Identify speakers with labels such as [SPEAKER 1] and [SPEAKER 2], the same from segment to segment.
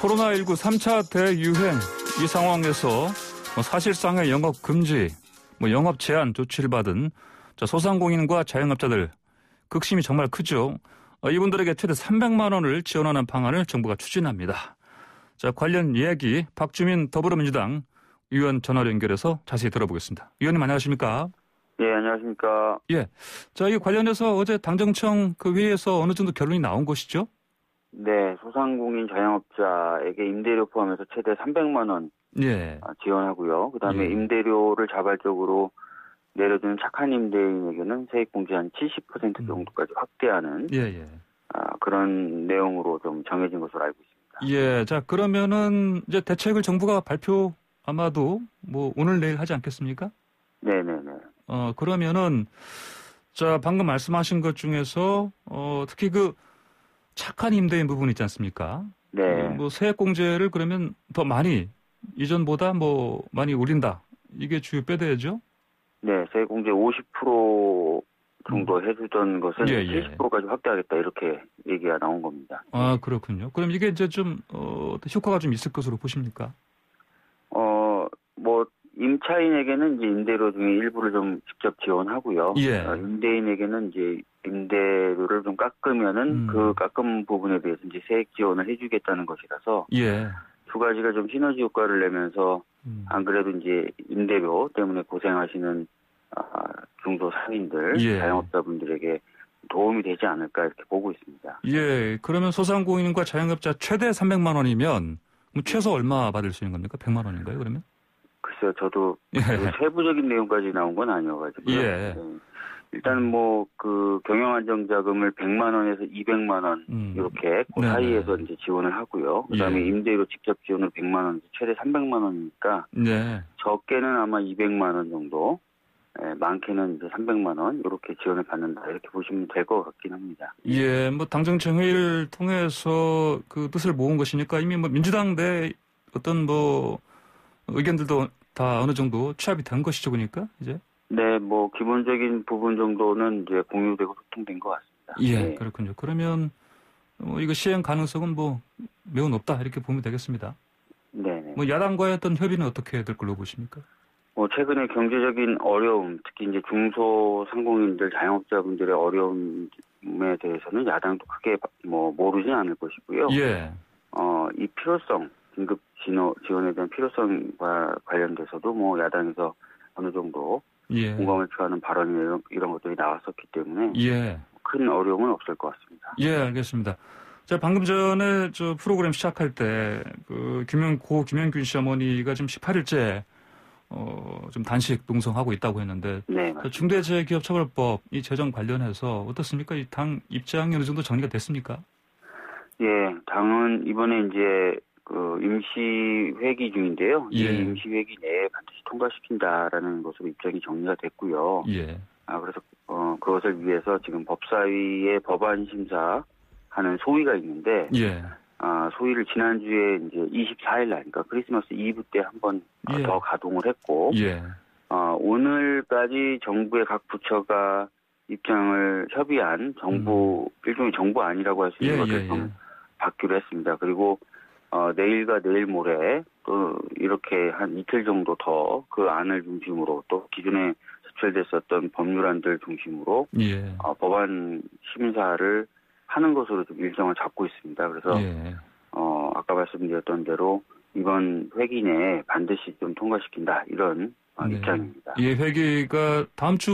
[SPEAKER 1] 코로나19 3차 대유행 이 상황에서 사실상의 영업 금지, 영업 제한 조치를 받은 소상공인과 자영업자들 극심이 정말 크죠. 이분들에게 최대 300만 원을 지원하는 방안을 정부가 추진합니다. 자, 관련 이야기 박주민 더불어민주당 의원 전화로 연결해서 자세히 들어보겠습니다. 의원님 안녕하십니까?
[SPEAKER 2] 예, 안녕하십니까?
[SPEAKER 1] 예. 자, 이 관련해서 어제 당정청 그 회의에서 어느 정도 결론이 나온 것이죠?
[SPEAKER 2] 네, 소상공인 자영업자에게 임대료 포함해서 최대 300만 원
[SPEAKER 1] 예.
[SPEAKER 2] 지원하고요. 그다음에
[SPEAKER 1] 예.
[SPEAKER 2] 임대료를 자발적으로 내려주는 착한 임대인에게는 세액공제 한 70% 정도까지 확대하는
[SPEAKER 1] 예.
[SPEAKER 2] 그런 내용으로 좀 정해진 것으로 알고 있습니다.
[SPEAKER 1] 예. 자, 그러면은 이제 대책을 정부가 발표 아마도 오늘 내일 하지 않겠습니까?
[SPEAKER 2] 네네네.
[SPEAKER 1] 그러면은 자, 방금 말씀하신 것 중에서 특히 그 착한 임대인 부분 있지 않습니까?
[SPEAKER 2] 네.
[SPEAKER 1] 세액공제를 그러면 더 많이 이전보다 많이 올린다. 이게 주요 빼대야죠?
[SPEAKER 2] 네, 세액공제 50% 정도 해주던 것을 70%까지 확대하겠다 이렇게 얘기가 나온 겁니다.
[SPEAKER 1] 아, 그렇군요. 그럼 이게 이제 좀 효과가 좀 있을 것으로 보십니까?
[SPEAKER 2] 임차인에게는 이제 임대료 중에 일부를 좀 직접 지원하고요.
[SPEAKER 1] 예.
[SPEAKER 2] 임대인에게는 이제 임대료를 좀 깎으면은 그 깎은 부분에 대해서 이제 세액 지원을 해주겠다는 것이라서
[SPEAKER 1] 예.
[SPEAKER 2] 두 가지가 좀 시너지 효과를 내면서 안 그래도 이제 임대료 때문에 고생하시는 중소 상인들,
[SPEAKER 1] 예.
[SPEAKER 2] 자영업자분들에게 도움이 되지 않을까 이렇게 보고 있습니다.
[SPEAKER 1] 예. 그러면 소상공인과 자영업자 최대 300만 원이면 최소 얼마 받을 수 있는 겁니까? 100만 원인가요, 그러면?
[SPEAKER 2] 글쎄요, 저도
[SPEAKER 1] 예.
[SPEAKER 2] 세부적인 내용까지 나온 건 아니어가지고요.
[SPEAKER 1] 예.
[SPEAKER 2] 네. 일단 그 경영안정자금을 100만 원에서 200만 원 이렇게 그 사이에서 이제 지원을 하고요. 그다음에 임대료 직접 지원을 100만 원에서 최대 300만 원이니까 적게는 아마 200만 원 정도, 많게는 이제 300만 원 이렇게 지원을 받는다 이렇게 보시면 될 것 같긴 합니다.
[SPEAKER 1] 예, 당정청 회의를 통해서 그 뜻을 모은 것이니까 이미 민주당 내 어떤 의견들도 다 어느 정도 취합이 된 것이죠, 그러니까 이제.
[SPEAKER 2] 네, 기본적인 부분 정도는 이제 공유되고 소통된 것 같습니다.
[SPEAKER 1] 예,
[SPEAKER 2] 네.
[SPEAKER 1] 그렇군요. 그러면 이거 시행 가능성은 매우 높다 이렇게 보면 되겠습니다.
[SPEAKER 2] 네.
[SPEAKER 1] 야당과의 어떤 협의는 어떻게 될 걸로 보십니까?
[SPEAKER 2] 최근에 경제적인 어려움, 특히 이제 중소상공인들, 자영업자분들의 어려움에 대해서는 야당도 크게 모르진 않을 것이고요.
[SPEAKER 1] 예.
[SPEAKER 2] 이 필요성, 긴급 지원에 대한 필요성과 관련돼서도 야당에서 어느 정도 공감을 표하는 발언이나 이런 것들이 나왔었기 때문에 큰 어려움은 없을 것 같습니다.
[SPEAKER 1] 예, 알겠습니다. 자, 방금 전에 저 프로그램 시작할 때 김영균 씨 어머니가 지금 18일째 좀 단식 농성하고 있다고 했는데
[SPEAKER 2] 네,
[SPEAKER 1] 중대재해기업처벌법 이 제정 관련해서 어떻습니까? 이 당 입장이 어느 정도 정리가 됐습니까?
[SPEAKER 2] 예, 당은 이번에 이제 임시 회기 중인데요. 이 임시 회기 내에 반드시 통과시킨다라는 것으로 입장이 정리가 됐고요.
[SPEAKER 1] 예.
[SPEAKER 2] 그래서 그것을 위해서 지금 법사위에 법안 심사하는 소위가 있는데, 소위를 지난주에 이제 24일 날, 그러니까 크리스마스 이브 때 한 번 더 가동을 했고, 오늘까지 정부의 각 부처가 입장을 협의한 일종의 정부안이라고 할 수 있는 것을 받기로 했습니다. 그리고 내일과 내일 모레 또 이렇게 한 이틀 정도 더 그 안을 중심으로 또 기존에 제출됐었던 법률안들 중심으로 법안 심사를 하는 것으로 좀 일정을 잡고 있습니다. 그래서 아까 말씀드렸던 대로 이번 회기 내에 반드시 좀 통과시킨다 이런 입장입니다.
[SPEAKER 1] 예, 회기가 다음 주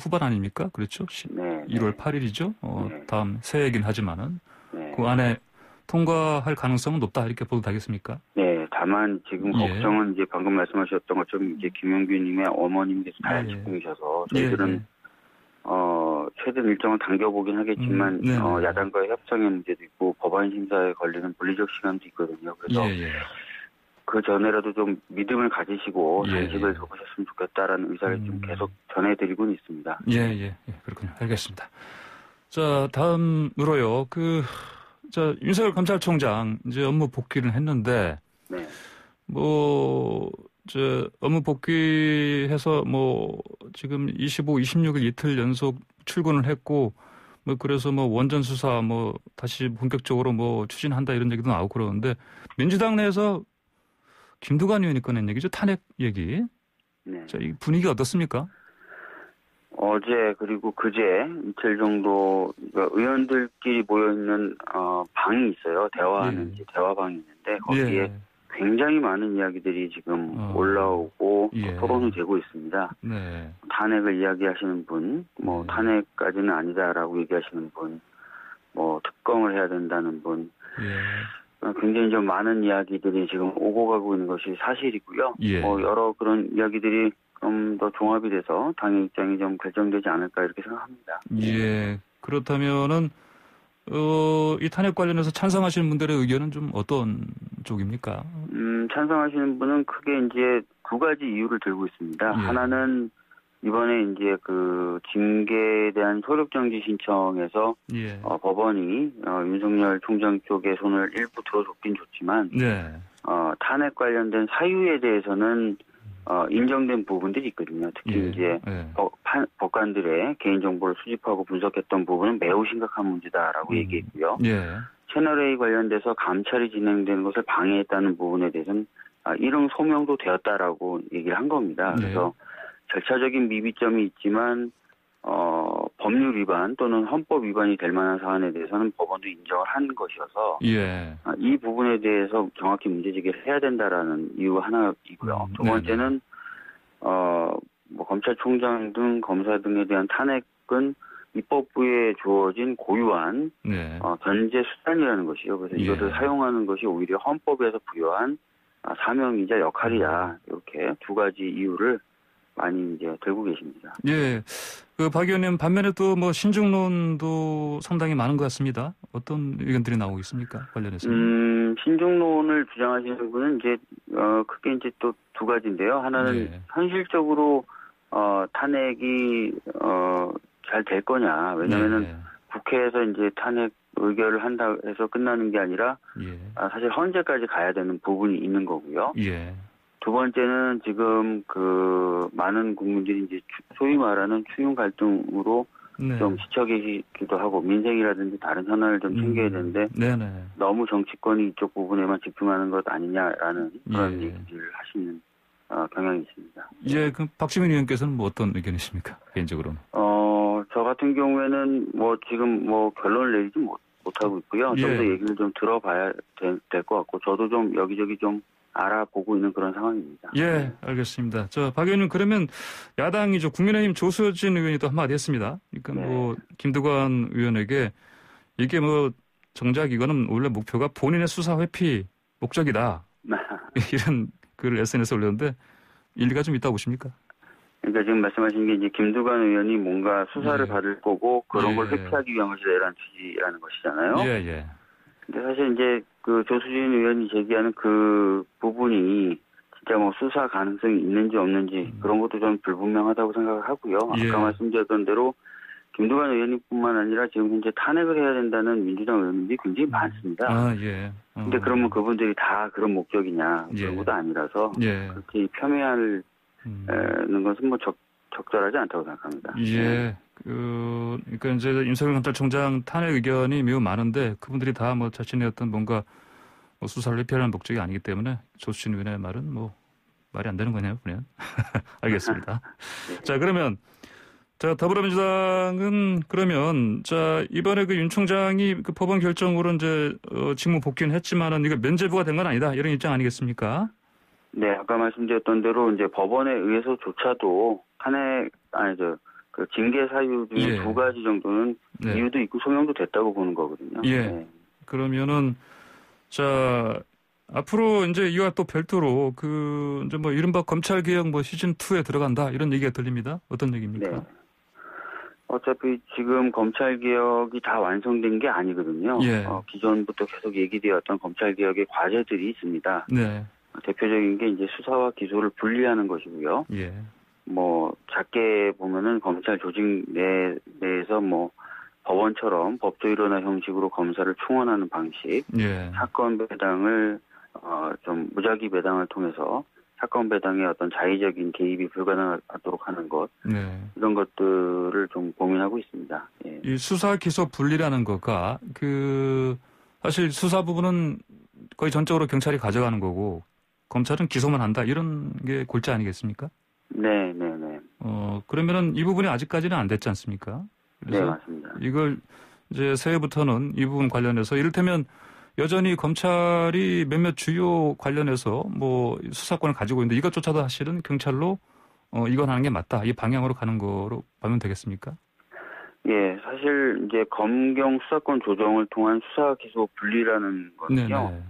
[SPEAKER 1] 후반 아닙니까? 그렇죠? 1월 8일이죠. 다음 새해이긴 하지만은 그 안에 통과할 가능성은 높다 이렇게 보도 되겠습니까? 네,
[SPEAKER 2] 다만 지금 걱정은 이제 방금 말씀하셨던 것처럼 이제 김영균님의 어머님께서 단식 중이셔서 저희들은 최대 일정을 당겨보긴 하겠지만 야당과의 협상의 문제도 있고 법안 심사에 걸리는 물리적 시간도 있거든요. 그래서 그 전에라도 좀 믿음을 가지시고 단식을 접으셨으면 좋겠다라는 의사를 좀 계속 전해드리고는 있습니다.
[SPEAKER 1] 그렇군요. 알겠습니다. 자, 다음으로요. 윤석열 검찰총장 이제 업무 복귀를 했는데 업무 복귀해서 지금 25, 26일 이틀 연속 출근을 했고 뭐 그래서 뭐 원전 수사 뭐 다시 본격적으로 뭐 추진한다 이런 얘기도 나오고 그러는데 민주당 내에서 김두관 의원이 꺼낸 얘기죠. 탄핵 얘기.
[SPEAKER 2] 네.
[SPEAKER 1] 자, 이 분위기 어떻습니까?
[SPEAKER 2] 어제 그리고 그제 이틀 정도 의원들끼리 모여 있는 방이 있어요. 대화하는 대화방이 있는데 거기에
[SPEAKER 1] 예.
[SPEAKER 2] 굉장히 많은 이야기들이 지금 올라오고
[SPEAKER 1] 예.
[SPEAKER 2] 토론이 되고 있습니다.
[SPEAKER 1] 네.
[SPEAKER 2] 탄핵을 이야기하시는 분, 뭐 탄핵까지는 아니다라고 얘기하시는 분, 뭐 특검을 해야 된다는 분,
[SPEAKER 1] 예.
[SPEAKER 2] 굉장히 좀 많은 이야기들이 지금 오고 가고 있는 것이 사실이고요.
[SPEAKER 1] 예.
[SPEAKER 2] 여러 그런 이야기들이 좀 더 종합이 돼서 당의 입장이 좀 결정되지 않을까 이렇게 생각합니다.
[SPEAKER 1] 예. 그렇다면은 이 탄핵 관련해서 찬성하시는 분들의 의견은 좀 어떤 쪽입니까?
[SPEAKER 2] 찬성하시는 분은 크게 이제 두 가지 이유를 들고 있습니다.
[SPEAKER 1] 예.
[SPEAKER 2] 하나는 이번에 이제 그 징계에 대한 효력정지 신청에서
[SPEAKER 1] 예.
[SPEAKER 2] 법원이 윤석열 총장 쪽에 손을 일부 들어줬긴 좋지만
[SPEAKER 1] 네.
[SPEAKER 2] 탄핵 관련된 사유에 대해서는 인정된 부분들이 있거든요. 특히
[SPEAKER 1] 예.
[SPEAKER 2] 이제
[SPEAKER 1] 예.
[SPEAKER 2] 법관들의 개인정보를 수집하고 분석했던 부분은 매우 심각한 문제다라고 얘기했고요.
[SPEAKER 1] 예.
[SPEAKER 2] 채널A 관련돼서 감찰이 진행되는 것을 방해했다는 부분에 대해서는 일응 소명도 되었다라고 얘기를 한 겁니다. 그래서 절차적인 미비점이 있지만 법률 위반 또는 헌법 위반이 될 만한 사안에 대해서는 법원도 인정을 한 것이어서
[SPEAKER 1] 예.
[SPEAKER 2] 이 부분에 대해서 정확히 문제제기를 해야 된다라는 이유 하나이고요. 두 번째는 뭐 검찰총장 등 검사 등에 대한 탄핵은 입법부에 주어진 고유한 견제 수단이라는 것이요. 그래서 이것을 사용하는 것이 오히려 헌법에서 부여한 사명이자 역할이다. 이렇게 두 가지 이유를 많이 이제 들고 계십니다.
[SPEAKER 1] 예. 그 박 의원님 반면에 또 뭐 신중론도 상당히 많은 것 같습니다. 어떤 의견들이 나오고 있습니까? 관련해서?
[SPEAKER 2] 신중론을 주장하시는 분은 이제 그게 이제 또 두 가지인데요. 하나는 현실적으로 탄핵이 잘 될 거냐. 왜냐면은 국회에서 이제 탄핵 의결을 한다 해서 끝나는 게 아니라 사실 헌재까지 가야 되는 부분이 있는 거고요.
[SPEAKER 1] 예.
[SPEAKER 2] 두 번째는 지금 그 많은 국민들이 이제 소위 말하는 추윤 갈등으로 좀 지쳐계시기도 하고 민생이라든지 다른 현안을 좀 챙겨야 되는데 너무 정치권이 이쪽 부분에만 집중하는 것 아니냐라는 그런 얘기를 하시는 경향이 있습니다.
[SPEAKER 1] 예, 그럼 박지민 의원께서는 뭐 어떤 의견이십니까? 개인적으로는?
[SPEAKER 2] 저 같은 경우에는 뭐 지금 뭐 결론을 내리지 못하고 있고요. 좀 더 얘기를 좀 들어봐야 될 것 같고 저도 좀 여기저기 좀 알아보고 있는 그런 상황입니다.
[SPEAKER 1] 예, 알겠습니다. 박 의원님 그러면 야당이죠. 국민의힘 조수진 의원이 또 한마디 했습니다. 그러니까 뭐 김두관 의원에게 이게 뭐 정작 이거는 원래 목표가 본인의 수사 회피 목적이다. 이런 글을 SNS에 올렸는데 일리가 좀 있다고 보십니까?
[SPEAKER 2] 그러니까 지금 말씀하신 게 이제 김두관 의원이 뭔가 수사를 받을 거고 그런 걸 회피하기 위한 것이라는 취지라는 것이잖아요.
[SPEAKER 1] 예.
[SPEAKER 2] 근데 사실 이제 그 조수진 의원이 제기하는 그 부분이 진짜 뭐 수사 가능성이 있는지 없는지 그런 것도 좀 불분명하다고 생각을 하고요. 아까 말씀드렸던 대로 김두관 의원님뿐만 아니라 지금 현재 탄핵을 해야 된다는 민주당 의원님들이 굉장히 많습니다. 근데 그러면 그분들이 다 그런 목적이냐 그런 것도 아니라서 그렇게 폄훼하는 것은 뭐 적절하지 않다고 생각합니다.
[SPEAKER 1] 그러니까 이제 윤석열 검찰총장 탄핵 의견이 매우 많은데 그분들이 다 뭐 자신의 어떤 뭔가 뭐 수사를 회피하는 목적이 아니기 때문에 조수진 의원의 말은 뭐 말이 안 되는 거네요, 그냥. 알겠습니다. 자, 그러면 더불어민주당은 그러면 이번에 그 윤 총장이 그 법원 결정으로 이제 직무 복귀는 했지만은 이거 면죄부가 된 건 아니다 이런 입장 아니겠습니까?
[SPEAKER 2] 네, 아까 말씀드렸던 대로 이제 법원에 의해서조차도 그 징계 사유 중에 두 가지 정도는 이유도 있고 소명도 됐다고 보는 거거든요.
[SPEAKER 1] 그러면은 앞으로 이제 이와 또 별도로 그 이제 뭐 이른바 검찰 개혁 뭐 시즌 2에 들어간다 이런 얘기가 들립니다. 어떤 얘기입니까?
[SPEAKER 2] 네. 어차피 지금 검찰 개혁이 다 완성된 게 아니거든요. 기존부터 계속 얘기되었던 검찰 개혁의 과제들이 있습니다. 대표적인 게 이제 수사와 기소를 분리하는 것이고요. 뭐 작게 보면은 검찰 조직 내에서 뭐 법원처럼 법조 일원화 형식으로 검사를 충원하는 방식, 사건 배당을 좀 무작위 배당을 통해서 사건 배당에 어떤 자의적인 개입이 불가능하도록 하는 것,
[SPEAKER 1] 네.
[SPEAKER 2] 이런 것들을 좀 고민하고 있습니다. 예.
[SPEAKER 1] 이 수사 기소 분리라는 거가 사실 수사 부분은 거의 전적으로 경찰이 가져가는 거고 검찰은 기소만 한다 이런 게 골자 아니겠습니까?
[SPEAKER 2] 네.
[SPEAKER 1] 그러면은 이 부분이 아직까지는 안 됐지 않습니까? 그래서
[SPEAKER 2] 네, 맞습니다.
[SPEAKER 1] 이걸 이제 새해부터는 이 부분 관련해서 이를테면 여전히 검찰이 몇몇 주요 관련해서 뭐 수사권을 가지고 있는데 이것조차도 사실은 경찰로 이건 하는 게 맞다. 이 방향으로 가는 거로 보면 되겠습니까?
[SPEAKER 2] 예, 사실 이제 검경 수사권 조정을 통한 수사 기소 분리라는 거는요.
[SPEAKER 1] 네네.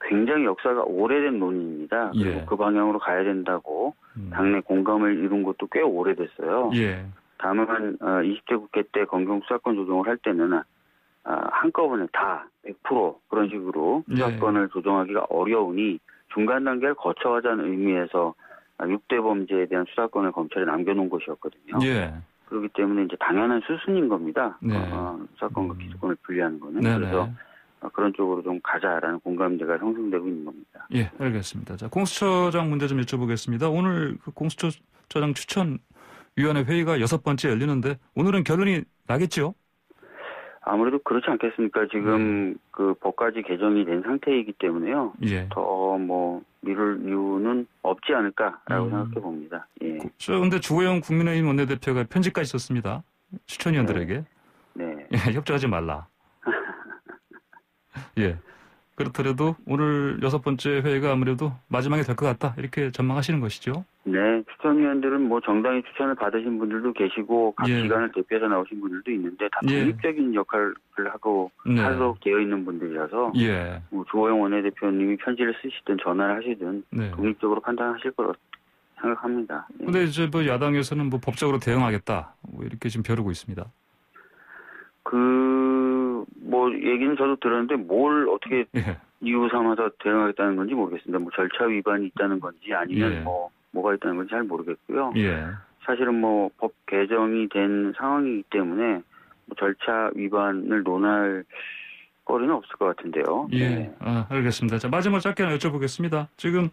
[SPEAKER 2] 굉장히 역사가 오래된 논의입니다. 그리고
[SPEAKER 1] 예.
[SPEAKER 2] 그 방향으로 가야 된다고 당내 공감을 이룬 것도 꽤 오래됐어요.
[SPEAKER 1] 예.
[SPEAKER 2] 다만 20대 국회 때 검경 수사권 조정을 할 때는 한꺼번에 다 100% 그런 식으로 수사권을 조정하기가 어려우니 중간 단계를 거쳐가자는 의미에서 6대 범죄에 대한 수사권을 검찰에 남겨놓은 것이었거든요.
[SPEAKER 1] 예.
[SPEAKER 2] 그렇기 때문에 이제 당연한 수순인 겁니다.
[SPEAKER 1] 네.
[SPEAKER 2] 수사권과 기소권을 분리하는 거는.
[SPEAKER 1] 네네.
[SPEAKER 2] 그래서 그런 쪽으로 좀 가자라는 공감대가 형성되고 있는 겁니다.
[SPEAKER 1] 예, 알겠습니다. 자, 공수처장 문제 좀 여쭤보겠습니다. 오늘 그 공수처장 추천위원회 회의가 6번째 열리는데 오늘은 결론이 나겠죠?
[SPEAKER 2] 아무래도 그렇지 않겠습니까? 지금 그 법까지 개정이 된 상태이기 때문에요.
[SPEAKER 1] 예.
[SPEAKER 2] 더 뭐 미룰 이유는 없지 않을까라고 생각해 봅니다. 예.
[SPEAKER 1] 그런데 주호영 국민의힘 원내대표가 편지까지 썼습니다. 추천위원들에게.
[SPEAKER 2] 네.
[SPEAKER 1] 예, 협조하지 말라. 예. 그렇더라도 오늘 6번째 회의가 아무래도 마지막이 될 것 같다. 이렇게 전망하시는 것이죠?
[SPEAKER 2] 네. 추천위원들은 뭐 정당히 추천을 받으신 분들도 계시고 각 기관을 대표해서 나오신 분들도 있는데 다 독립적인 역할을 하고 하도록 되어 있는 분들이라서 뭐 주호영 원내대표님이 편지를 쓰시든 전화를 하시든 독립적으로 판단하실 거라고 생각합니다.
[SPEAKER 1] 그런데 이제 뭐 야당에서는 뭐 법적으로 대응하겠다. 뭐 이렇게 지금 벼르고 있습니다.
[SPEAKER 2] 뭐 얘기는 저도 들었는데 뭘 어떻게 이유 삼아서 대응하겠다는 건지 모르겠습니다. 뭐 절차 위반이 있다는 건지 아니면 뭐가 있다는 건지 잘 모르겠고요. 사실은 뭐 법 개정이 된 상황이기 때문에 뭐 절차 위반을 논할 거리는 없을 것 같은데요.
[SPEAKER 1] 예, 알겠습니다. 자, 마지막 짧게 하나 여쭤보겠습니다. 지금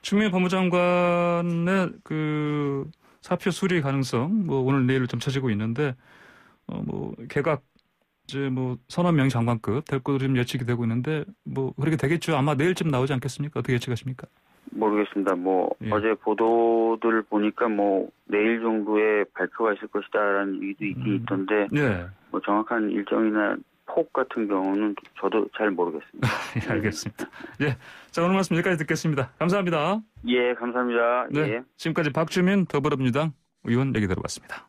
[SPEAKER 1] 추미애 법무장관의 그 사표 수리 가능성, 뭐 오늘 내일 점쳐지고 있는데, 뭐 개각 이제 뭐 서너 명 장관급 될 것으로 좀 예측이 되고 있는데 뭐 그렇게 되겠죠. 아마 내일쯤 나오지 않겠습니까? 어떻게 예측하십니까?
[SPEAKER 2] 모르겠습니다. 뭐 어제 보도들 보니까 뭐 내일 정도에 발표가 있을 것이다라는 얘기도 있긴 있던데 뭐 정확한 일정이나 폭 같은 경우는 저도 잘 모르겠습니다.
[SPEAKER 1] 예, 알겠습니다. 예, 자 오늘 말씀 여기까지 듣겠습니다. 감사합니다.
[SPEAKER 2] 예, 감사합니다.
[SPEAKER 1] 네,
[SPEAKER 2] 예.
[SPEAKER 1] 지금까지 박주민 더불어민주당 의원 얘기 들어봤습니다.